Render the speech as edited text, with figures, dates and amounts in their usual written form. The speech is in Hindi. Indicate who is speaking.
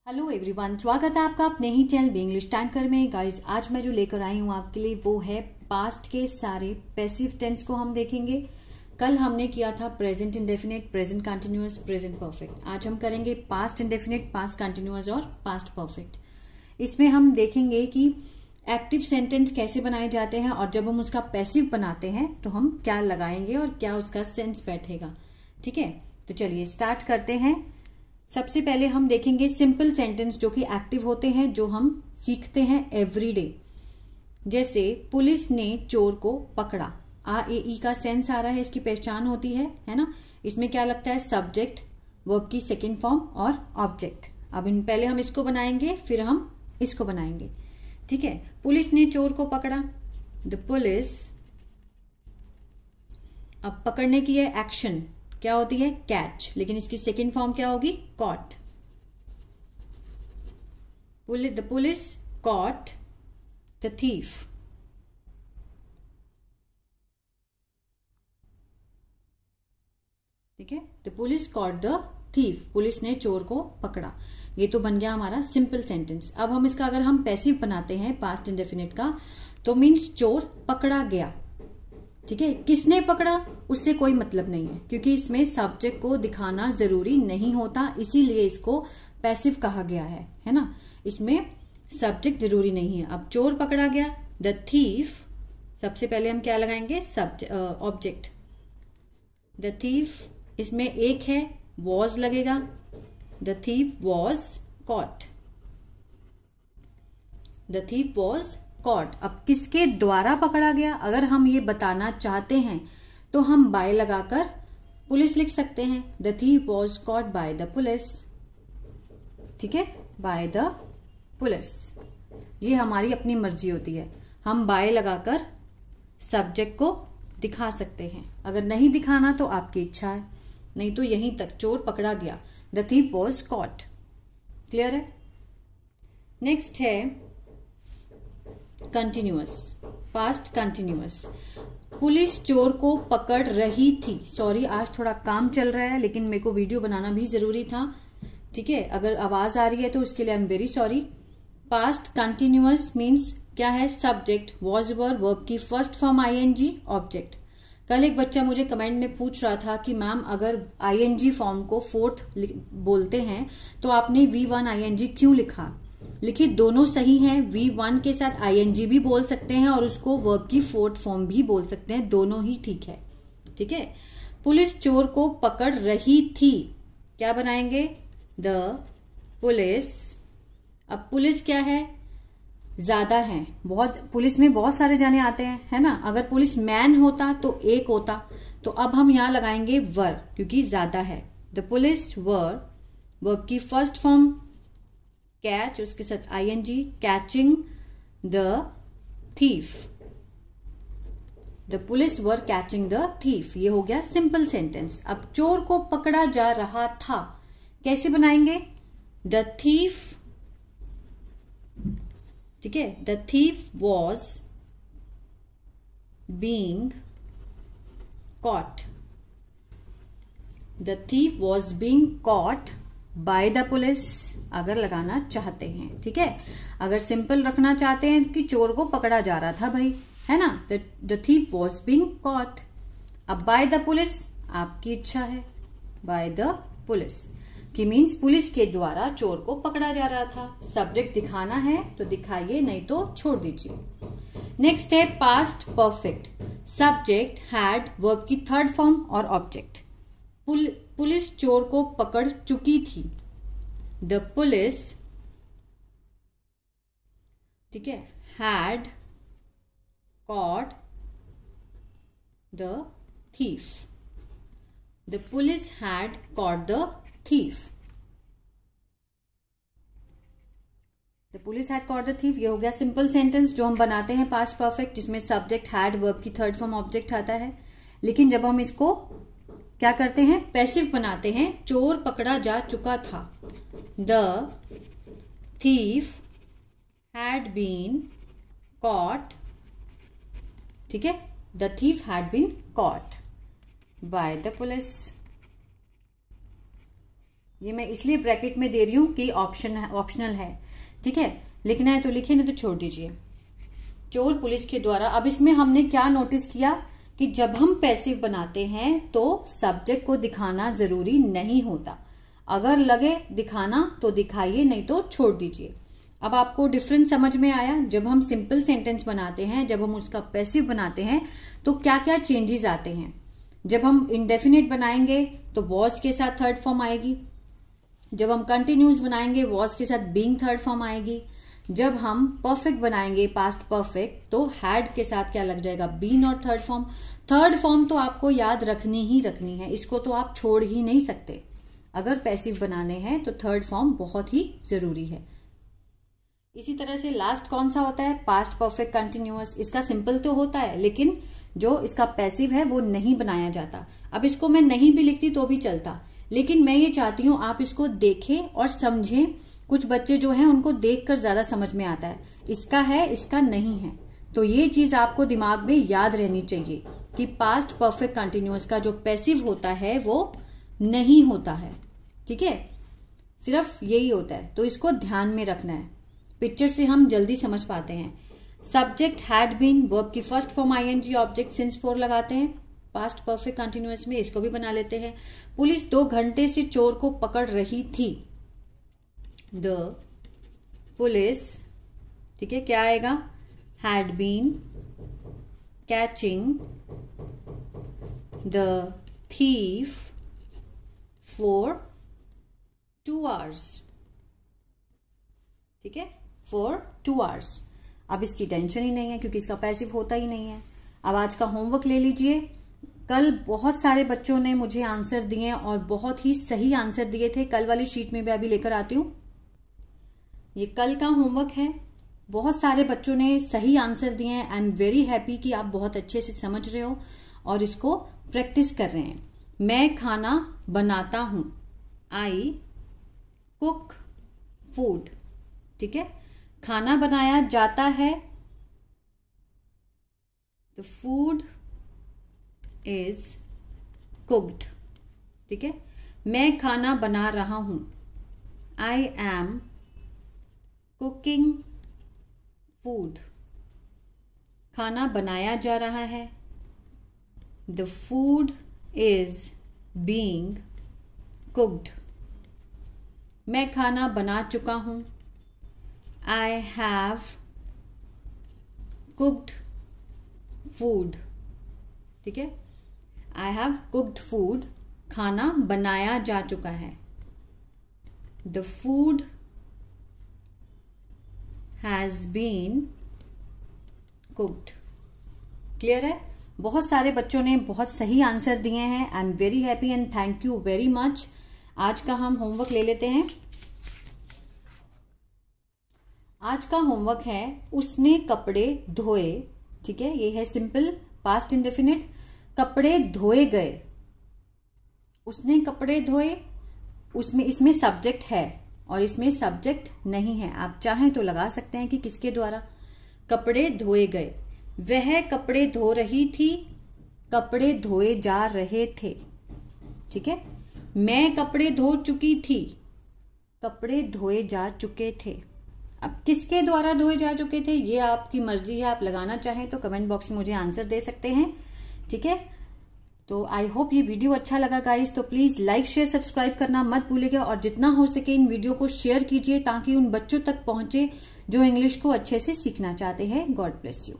Speaker 1: हेलो एवरीवन, स्वागत है आपका अपने ही चैनल बी इंग्लिश टैंकर में। गाइस, आज मैं जो लेकर आई हूँ आपके लिए वो है पास्ट के सारे पैसिव टेंस को हम देखेंगे। कल हमने किया था present indefinite, present continuous, present perfect. आज हम करेंगे पास्ट इंडेफिनिट, पास्ट कंटिन्यूअस और पास्ट परफेक्ट। इसमें हम देखेंगे कि एक्टिव सेंटेंस कैसे बनाए जाते हैं और जब हम उसका पैसिव बनाते हैं तो हम क्या लगाएंगे और क्या उसका सेंस बैठेगा। ठीक है, तो चलिए स्टार्ट करते हैं। सबसे पहले हम देखेंगे सिंपल सेंटेंस जो कि एक्टिव होते हैं, जो हम सीखते हैं एवरीडे। जैसे पुलिस ने चोर को पकड़ा। आ ए ई का सेंस आ रहा है, इसकी पहचान होती है ना। इसमें क्या लगता है? सब्जेक्ट, वर्ब की सेकंड फॉर्म और ऑब्जेक्ट। अब पहले हम इसको बनाएंगे, फिर हम इसको बनाएंगे। ठीक है, पुलिस ने चोर को पकड़ा। द पुलिस, अब पकड़ने की है एक्शन, क्या होती है? कैच, लेकिन इसकी सेकेंड फॉर्म क्या होगी? Caught. The police caught the thief. ठीक है, the police caught the thief, police ने चोर को पकड़ा। ये तो बन गया हमारा सिंपल सेंटेंस। अब हम इसका अगर हम पैसिव बनाते हैं पास्ट इंडेफिनिट का, तो मीन्स चोर पकड़ा गया। ठीक है, किसने पकड़ा उससे कोई मतलब नहीं है, क्योंकि इसमें सब्जेक्ट को दिखाना जरूरी नहीं होता, इसीलिए इसको पैसिव कहा गया है ना। इसमें सब्जेक्ट जरूरी नहीं है। अब चोर पकड़ा गया, द थीफ, सबसे पहले हम क्या लगाएंगे? ऑब्जेक्ट। द थीफ, इसमें एक है, वॉज लगेगा। The thief was caught. The thief was caught. अब किसके द्वारा पकड़ा गया? अगर हम ये बताना चाहते हैं तो हम बाय लगाकर पुलिस लिख सकते हैं। The thief was caught by the police. ठीक है, बाय द पुलिस। ये हमारी अपनी मर्जी होती है, हम बाय लगाकर सब्जेक्ट को दिखा सकते हैं। अगर नहीं दिखाना तो आपकी इच्छा है, नहीं तो यहीं तक चोर पकड़ा गया, the thief was caught. Clear है? नेक्स्ट है कंटिन्यूअस, पास्ट कंटिन्यूअस। पुलिस चोर को पकड़ रही थी। सॉरी, आज थोड़ा काम चल रहा है, लेकिन मेरे को वीडियो बनाना भी जरूरी था। ठीक है, अगर आवाज आ रही है तो उसके लिए I am very sorry. Past continuous means क्या है? सब्जेक्ट, वॉज वर, वर्ब की फर्स्ट फॉर्म आईएनजी, ऑब्जेक्ट। कल एक बच्चा मुझे कमेंट में पूछ रहा था कि मैम अगर आईएनजी फॉर्म को फोर्थ बोलते हैं तो आपने V1 आईएनजी क्यों लिखा? लिखिए, दोनों सही हैं। V1 के साथ आईएनजी भी बोल सकते हैं और उसको वर्ब की फोर्थ फॉर्म भी बोल सकते हैं, दोनों ही ठीक है। ठीक है, पुलिस चोर को पकड़ रही थी, क्या बनाएंगे? The police. अब पुलिस क्या है? ज्यादा है, बहुत, पुलिस में बहुत सारे जाने आते हैं, है ना। अगर पुलिस मैन होता तो एक होता, तो अब हम यहां लगाएंगे वर, क्योंकि ज्यादा है। द पुलिस वर, वर्ब की फर्स्ट फॉर्म कैच, उसके साथ ING, catching the thief. The police were catching the thief. ये हो गया सिंपल सेंटेंस। अब चोर को पकड़ा जा रहा था, कैसे बनाएंगे? The thief. ठीक है, the thief was being caught. The thief was being caught by the police, अगर लगाना चाहते हैं। ठीक है, अगर सिंपल रखना चाहते हैं कि चोर को पकड़ा जा रहा था भाई, है ना, the thief was being caught. अब बाय द पुलिस आपकी इच्छा है, बाय द पुलिस की मीन्स पुलिस के द्वारा चोर को पकड़ा जा रहा था। सब्जेक्ट दिखाना है तो दिखाइए, नहीं तो छोड़ दीजिए। नेक्स्ट है past perfect. Subject, had, verb की थर्ड फॉर्म और ऑब्जेक्ट। पुलिस चोर को पकड़ चुकी थी। द पुलिस, ठीक है, had cot the thief. The police had cot the thief. The police had cot the thief. ये हो गया सिंपल सेंटेंस जो हम बनाते हैं पास्ट परफेक्ट, जिसमें सब्जेक्ट, हैड, वर्ब की थर्ड फॉर्म, ऑब्जेक्ट आता है। लेकिन जब हम इसको क्या करते हैं? पैसिव बनाते हैं। चोर पकड़ा जा चुका था। The thief had been caught. ठीक है, the thief had been caught by the police. ये मैं इसलिए ब्रैकेट में दे रही हूं कि ऑप्शनल है, ठीक है। लिखना है तो लिखे, नहीं तो छोड़ दीजिए। चोर पुलिस के द्वारा। अब इसमें हमने क्या नोटिस किया कि जब हम पैसिव बनाते हैं तो सब्जेक्ट को दिखाना जरूरी नहीं होता। अगर लगे दिखाना तो दिखाइए, नहीं तो छोड़ दीजिए। अब आपको डिफरेंस समझ में आया। जब हम सिंपल सेंटेंस बनाते हैं, जब हम उसका पैसिव बनाते हैं तो क्या क्या चेंजेस आते हैं। जब हम इंडेफिनिट बनाएंगे तो वॉज के साथ थर्ड फॉर्म आएगी। जब हम कंटिन्यूस बनाएंगे वॉज के साथ बीइंग थर्ड फॉर्म आएगी। जब हम परफेक्ट बनाएंगे पास्ट परफेक्ट तो हैड के साथ क्या लग जाएगा, बीन और थर्ड फॉर्म। थर्ड फॉर्म तो आपको याद रखनी ही रखनी है, इसको तो आप छोड़ ही नहीं सकते। अगर पैसिव बनाने हैं तो थर्ड फॉर्म बहुत ही जरूरी है। इसी तरह से लास्ट कौन सा होता है, पास्ट परफेक्ट कंटिन्यूअस। इसका सिंपल तो होता है लेकिन जो इसका पैसिव है वो नहीं बनाया जाता। अब इसको मैं नहीं भी लिखती तो भी चलता, लेकिन मैं ये चाहती हूं आप इसको देखें और समझें। कुछ बच्चे जो हैं उनको देखकर ज्यादा समझ में आता है, इसका है इसका नहीं है। तो ये चीज आपको दिमाग में याद रहनी चाहिए कि पास्ट परफेक्ट कंटिन्यूअस का जो पैसिव होता है वो नहीं होता है, ठीक है, सिर्फ यही होता है। तो इसको ध्यान में रखना है, पिक्चर से हम जल्दी समझ पाते हैं। सब्जेक्ट हैड बीन, वर्ब की first form ING, object since four लगाते हैं पास्ट परफेक्ट कंटिन्यूअस में। इसको भी बना लेते हैं। पुलिस 2 घंटे से चोर को पकड़ रही थी। द पुलिस, ठीक है, क्या आएगा, had been catching the thief for 2 hours, ठीक है, फॉर 2 hours। अब इसकी टेंशन ही नहीं है क्योंकि इसका पैसिव होता ही नहीं है। अब आज का होमवर्क ले लीजिए। कल बहुत सारे बच्चों ने मुझे आंसर दिए और बहुत ही सही आंसर दिए थे। कल वाली शीट में भी अभी लेकर आती हूं, ये कल का होमवर्क है। बहुत सारे बच्चों ने सही आंसर दिए हैं। आई एम वेरी हैप्पी कि आप बहुत अच्छे से समझ रहे हो और इसको प्रैक्टिस कर रहे हैं। मैं खाना बनाता हूं, आई कुक फूड, ठीक है। खाना बनाया जाता है, द फूड इज कुक्ड, ठीक है। मैं खाना बना रहा हूं, आई एम कुकिंग फूड। खाना बनाया जा रहा है, the food is being cooked. मैं खाना बना चुका हूं, आई हैव कुक्ड फूड, ठीक है। आई हैव कुक्ड फूड, खाना बनाया जा चुका है, the food has been cooked. Clear है? बहुत सारे बच्चों ने बहुत सही आंसर दिए हैं। I am very happy and thank you very much. आज का हम होमवर्क ले लेते हैं। आज का होमवर्क है, उसने कपड़े धोए, ठीक है, ये है सिंपल पास्ट इंडेफिनिट। कपड़े धोए गए, उसने कपड़े धोए, उसमें इसमें सब्जेक्ट है और इसमें सब्जेक्ट नहीं है। आप चाहें तो लगा सकते हैं कि किसके द्वारा। कपड़े धोए गए, वह कपड़े धो रही थी, कपड़े धोए जा रहे थे, ठीक है। मैं कपड़े धो चुकी थी, कपड़े धोए जा चुके थे। अब किसके द्वारा धोए जा चुके थे ये आपकी मर्जी है, आप लगाना चाहें तो कमेंट बॉक्स में मुझे आंसर दे सकते हैं, ठीक है। तो आई होप ये वीडियो अच्छा लगा गाइस। तो प्लीज लाइक शेयर सब्सक्राइब करना मत भूलिएगा और जितना हो सके इन वीडियो को शेयर कीजिए ताकि उन बच्चों तक पहुंचे जो इंग्लिश को अच्छे से सीखना चाहते हैं। God bless you.